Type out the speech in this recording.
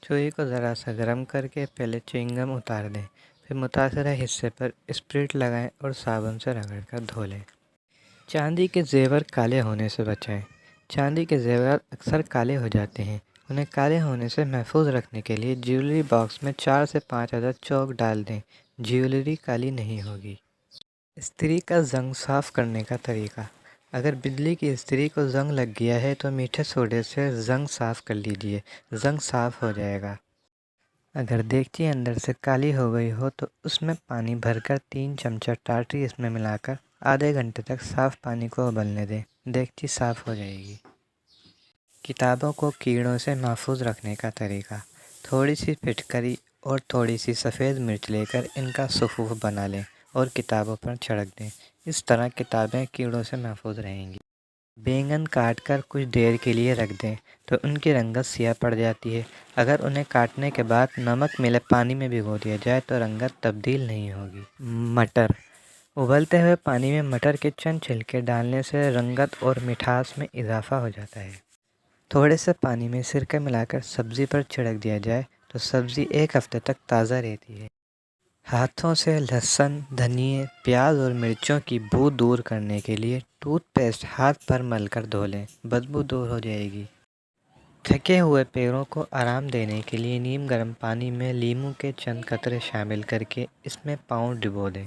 چوئی کو ذرا سا گرم کر کے پہلے چوئنگم اتار دیں، پھر متاثرہ حصے پر اسپرٹ لگائیں اور صابن سے رگڑ کر دھو لیں۔ چاندی کے زیور کالے ہونے سے بچائیں۔ چاندی کے زیورات اکثر کالے ہو جاتے ہیں۔ انہیں کالے ہونے سے محفوظ رکھنے کے لیے جیولری باکس میں 4 سے 5 عدد چوک ڈال دیں۔ جیولری کالی نہیں ہوگی۔ استری کا زنگ صاف کرنے کا طریقہ۔ اگر بجلی کی استری کو زنگ لگ گیا ہے تو میٹھے سوڈے سے زنگ صاف کر لیجئے، زنگ صاف ہو جائے گا۔ اگر دیگچی اندر سے کالی ہو گئی ہو تو اس میں پانی بھر کر 3 چمچہ ٹاٹری اس میں ملا کر آدھے گھنٹے تک صاف پانی کو ابلنے دیں، دیگچی صاف ہو جائے گی۔ کتابوں کو کیڑوں سے محفوظ رکھنے کا طریقہ۔ تھوڑی سی پھٹکری اور تھوڑی سی سفید مرچ لے کر ان کا سفوف بنا لیں اور کتابوں پر چھڑک دیں، اس طرح کتابیں کیڑوں سے محفوظ رہیں گی۔ بینگن کاٹ کر کچھ دیر کے لیے رکھ دیں تو ان کی رنگت سیاہ پڑ جاتی ہے۔ اگر انہیں کاٹنے کے بعد نمک ملے پانی میں بھگو دیا جائے تو رنگت تبدیل نہیں ہوگی۔ مٹر۔ ابلتے ہوئے پانی میں مٹر کے چند چھلکے ڈالنے سے رنگت اور مٹھاس میں اضافہ ہو جاتا ہے۔ تھوڑے سے پانی میں سرکہ ملا کر سبزی پر چھڑک دیا جائے تو سبزی 1 ہفتے تک تازہ رہتی ہے۔ ہاتھوں سے لہسن، دھنیے، پیاز اور مرچوں کی بو دور کرنے کے لیے ٹوتھ پیسٹ ہاتھ پر مل کر دھو لیں، بدبو دور ہو جائے گی۔ تھکے ہوئے پیروں کو آرام دینے کے لیے نیم گرم پانی میں لیموں کے چند قطرے شامل کر کے اس میں پاؤں ڈبو دیں۔